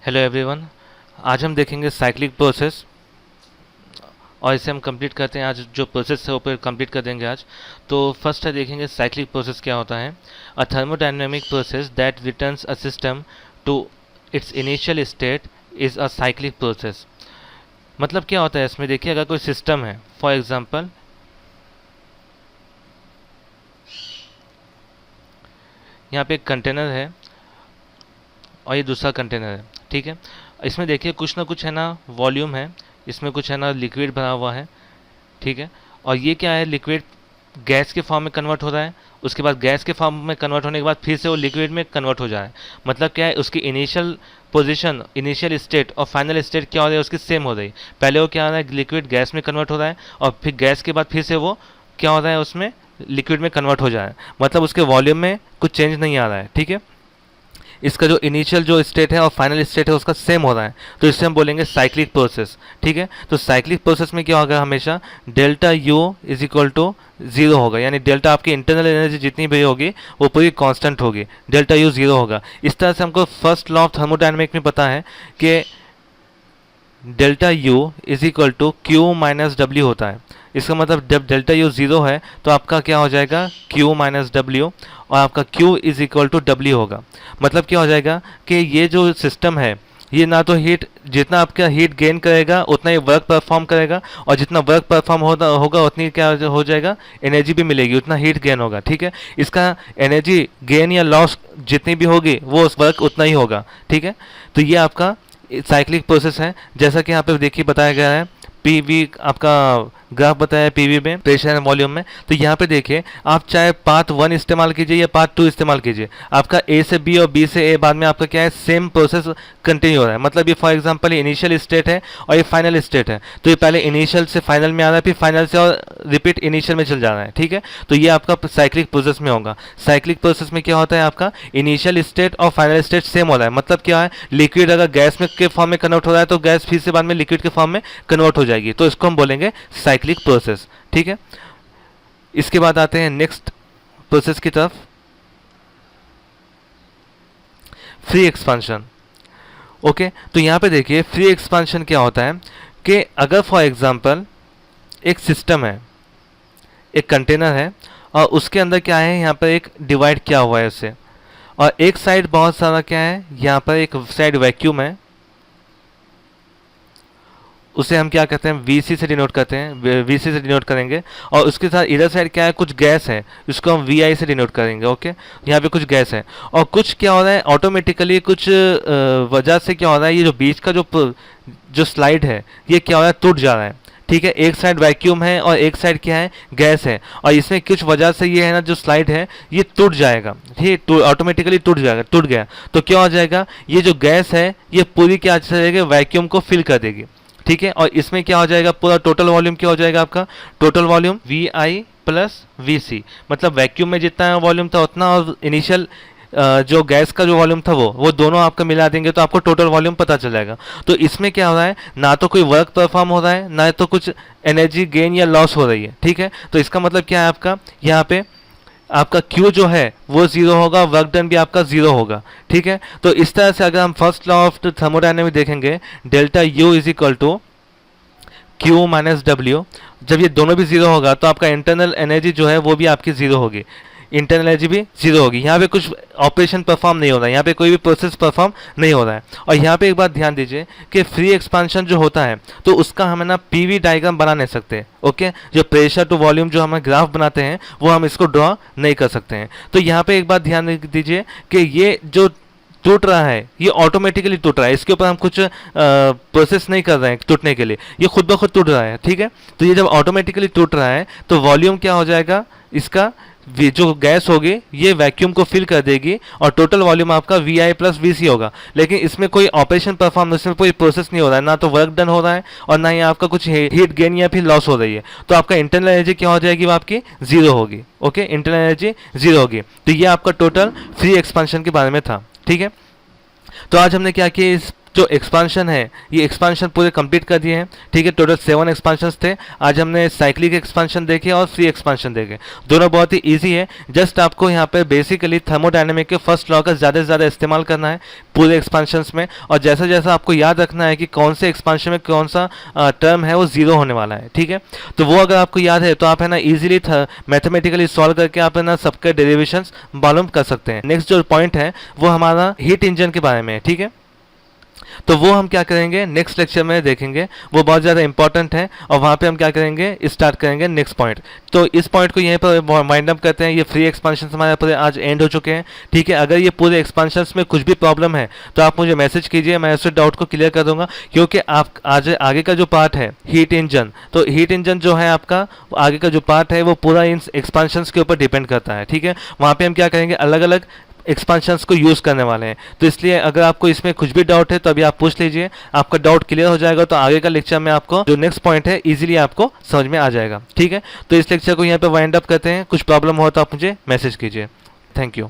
Hello everyone. आज हम देखेंगे साइक्लिक प्रोसेस और इसे हम कंप्लीट करते हैं। आज जो प्रोसेस है वो पर कंप्लीट कर देंगे आज। तो फर्स्ट है देखेंगे साइक्लिक प्रोसेस क्या होता है। A thermodynamic process that returns a system to its initial state is a cyclic process. मतलब क्या होता है इसमें, देखिए अगर कोई सिस्टम है, फॉर एग्जांपल यहाँ पे एक कंटेनर है और ये दूसरा कंटेनर है, ठीक है। इसमें देखिए कुछ ना कुछ है ना वॉल्यूम है, इसमें कुछ है ना लिक्विड भरा हुआ है, ठीक है। और ये क्या है, लिक्विड गैस के फॉर्म में कन्वर्ट हो रहा है, उसके बाद गैस के फॉर्म में कन्वर्ट होने के बाद फिर से वो लिक्विड में कन्वर्ट हो जा रहा है। मतलब क्या है, उसकी इनिशियल पोजीशन, इनिशियल स्टेट और फाइनल स्टेट क्या हो रही है, उसकी सेम हो रही है। पहले वो क्या हो रहा है, लिक्विड गैस में कन्वर्ट हो रहा है और फिर गैस के बाद फिर से वो क्या हो रहा है, उसमें लिक्विड में कन्वर्ट हो जा रहा है। मतलब उसके वॉल्यूम में कुछ चेंज नहीं आ रहा है, ठीक है। इसका जो इनिशियल जो स्टेट है और फाइनल स्टेट है उसका सेम हो रहा है, तो इससे हम बोलेंगे साइक्लिक प्रोसेस, ठीक है। तो साइक्लिक प्रोसेस में क्या होगा, हमेशा delta U is equal to zero होगा, यानी डेल्टा आपकी इंटरनल एनर्जी जितनी भी होगी वो पूरी कांस्टेंट होगी, डेल्टा यू जीरो होगा। इस तरह से हमको फर्स्ट लॉ ऑफ थर्मोडायनेमिक में पता है कि delta U is equal to Q minus W होता है। इसका मतलब जब डेल्टा यू जीरो है तो आपका क्या हो जाएगा, क्यू माइनस डब्ल्यू, और आपका Q is equal to W होगा। मतलब क्या हो जाएगा कि ये जो सिस्टम है ये ना तो हीट, जितना आपका हीट गेन करेगा उतना ही वर्क परफॉर्म करेगा, और जितना वर्क परफॉर्म होगा उतनी क्या हो जाएगा, एनर्जी भी मिलेगी, उतना हीट गेन होगा, ठीक है। इसका एनर्जी गेन या लॉस जितनी भी होगी वो उस वर्क उतना ही होगा, ठीक है। तो ये आपका साइक्लिक प्रोसेस है। जैसा कि यहाँ पे देखिए बताया गया है, पीवी आपका ग्राफ बताया पीवी में, प्रेशर एंड वॉल्यूम में। तो यहाँ पे देखिए आप चाहे पाथ 1 इस्तेमाल कीजिए या पाथ 2 इस्तेमाल कीजिए, आपका ए से बी और बी से ए बाद में आपका क्या है, सेम प्रोसेस कंटिन्यू हो रहा है। मतलब ये फॉर एग्जांपल इनिशियल स्टेट है और ये फाइनल स्टेट है, तो ये पहले इनिशियल से फाइनल में आ रहा है, फिर फाइनल से और रिपीट इनिशियल में चल जा रहा है, ठीक है। तो ये आपका साइक्लिक प्रोसेस में होगा। साइक्लिक प्रोसेस में क्या होता है, आपका इनिशियल स्टेट और फाइनल स्टेट सेम हो रहा है। मतलब क्या है, लिक्विड अगर गैस में के फॉर्म में कन्वर्ट हो रहा है तो गैस फिर से बाद में लिक्विड के फॉर्म में कन्वर्ट हो जाएगी, तो इसको हम बोलेंगे साइक्लिक प्रोसेस, ठीक है। इसके बाद आते हैं नेक्स्ट प्रोसेस की तरफ, फ्री एक्सपांशन। ओके, तो यहां पे देखिए फ्री एक्सपांशन क्या होता है कि अगर फॉर एग्जांपल एक सिस्टम है, एक कंटेनर है और उसके अंदर क्या है, यहाँ पर एक डिवाइड किया हुआ है उसे, और एक साइड बहुत सारा क्या है, यहाँ पर एक साइड वैक्यूम है, उसे हम क्या कहते हैं, वीसी से डिनोट करते हैं, वीसी से डिनोट करेंगे। और उसके साथ इधर साइड क्या है, कुछ गैस है, उसको हम वीआई से डिनोट करेंगे। ओके, यहाँ पे कुछ गैस है और कुछ क्या हो रहा है, ऑटोमेटिकली कुछ वजह से क्या हो रहा है, ये जो बीच का जो स्लाइड है ये क्या हो रहा है, टूट जा रहा है, ठीक है। एक साइड वैक्यूम है और एक साइड क्या है, गैस है, और इसमें कुछ वजह से ये है ना जो स्लाइड है ये टूट जाएगा, ठीक, ऑटोमेटिकली टूट जाएगा, टूट गया तो क्या हो जाएगा, ये जो गैस है ये पूरी क्या जाएगी, वैक्यूम को फिल कर देगी, ठीक है। और इसमें क्या हो जाएगा, पूरा टोटल वॉल्यूम क्या हो जाएगा, आपका total volume V I plus V C. मतलब वैक्यूम में जितना वॉल्यूम था उतना, और इनिशियल जो गैस का जो वॉल्यूम था वो दोनों आपका मिला देंगे तो आपको टोटल वॉल्यूम पता चल जाएगा। तो इसमें क्या हो रहा है, ना तो कोई वर्क परफॉर्म हो रहा है, ना तो कुछ एनर्जी गेन या लॉस हो रही है, ठीक है। तो इसका मतलब क्या है, आपका यहाँ पे आपका Q जो है वो जीरो होगा, वर्क डन भी आपका जीरो होगा, ठीक है। तो इस तरह से अगर हम फर्स्ट लॉ ऑफ थर्मोडायनेमिक देखेंगे, delta U is equal to Q minus W, जब ये दोनों भी जीरो होगा तो आपका इंटरनल एनर्जी जो है वो भी आपकी जीरो होगी, इंटरनल एनर्जी भी जीरो होगी। यहाँ पे कुछ ऑपरेशन परफॉर्म नहीं हो रहा है, यहाँ पे कोई भी प्रोसेस परफॉर्म नहीं हो रहा है। और यहाँ पे एक बात ध्यान दीजिए कि फ्री एक्सपांशन जो होता है तो उसका हम ना पीवी डायग्राम बना नहीं सकते, ओके। जो प्रेशर टू वॉल्यूम जो हम ग्राफ बनाते हैं वो हम इसको ड्रॉ नहीं कर सकते हैं। तो यहाँ पे एक बात ध्यान दीजिए कि ये जो टूट रहा है ये ऑटोमेटिकली टूट रहा है, इसके ऊपर हम कुछ प्रोसेस नहीं कर रहे हैं टूटने के लिए, ये खुद ब खुद टूट रहा है, ठीक है। तो ये जब ऑटोमेटिकली टूट रहा है तो वॉल्यूम क्या हो जाएगा, इसका जो गैस होगी ये वैक्यूम को फिल कर देगी और टोटल वॉल्यूम आपका वी आई प्लस वी सी होगा। लेकिन इसमें कोई ऑपरेशन परफॉर्म, इसमें कोई प्रोसेस नहीं हो रहा है, ना तो वर्क डन हो रहा है और ना ही आपका कुछ हीट गेन या फिर लॉस हो रही है। तो आपका इंटरनल एनर्जी क्या हो जाएगी, वो आपकी जीरो होगी, ओके, इंटरनल एनर्जी जीरो होगी। तो ये आपका टोटल फ्री एक्सपांशन के बारे में था, ठीक है। तो आज हमने क्या किया, इस जो एक्सपांशन है ये एक्सपांशन पूरे कंप्लीट कर दिए हैं। ठीक है, टोटल 7 एक्सपांशन थे। आज हमने साइक्लिक एक्सपांशन देखे और फ्री एक्सपांशन देखे, दोनों बहुत ही ईजी है। जस्ट आपको यहाँ पे बेसिकली थर्मोडायनेमिक के फर्स्ट लॉ का ज़्यादा से ज़्यादा इस्तेमाल करना है पूरे एक्सपांशंस में, और जैसा जैसा आपको याद रखना है कि कौन से एक्सपांशन में कौन सा टर्म है वो जीरो होने वाला है। ठीक है, तो वो अगर आपको याद है तो आप है ना इजीली मैथमेटिकली सॉल्व करके आप है ना सबके डेरिवेशंस मालूम कर सकते हैं। नेक्स्ट जो पॉइंट है वो हमारा हीट इंजन के बारे में है। ठीक है, तो वो हम क्या करेंगे नेक्स्ट लेक्चर में देखेंगे, वो बहुत ज़्यादा इंपॉर्टेंट है, और वहाँ पे हम क्या करेंगे स्टार्ट करेंगे नेक्स्ट पॉइंट। तो इस पॉइंट को यहीं पर वाइंड अप करते हैं। ये फ्री एक्सपांशन हमारे पूरे आज एंड हो चुके हैं। ठीक है, अगर ये पूरे एक्सपांशन में कुछ भी प्रॉब्लम है तो आप मुझे मैसेज कीजिए, मैं उससे डाउट को क्लियर कर दूंगा। क्योंकि आप आज आगे का जो पार्ट है हीट इंजन, तो हीट इंजन जो है आपका आगे का जो पार्ट है वो पूरा इन एक्सपांशन के ऊपर डिपेंड करता है। ठीक है, वहाँ पे हम क्या करेंगे अलग अलग एक्सपांशंस को यूज़ करने वाले हैं। तो इसलिए अगर आपको इसमें कुछ भी डाउट है तो अभी आप पूछ लीजिए, आपका डाउट क्लियर हो जाएगा तो आगे का लेक्चर में आपको जो नेक्स्ट पॉइंट है इजीली आपको समझ में आ जाएगा। ठीक है, तो इस लेक्चर को यहाँ पे वाइंड अप करते हैं। कुछ प्रॉब्लम हो तो आप मुझे मैसेज कीजिए। Thank you.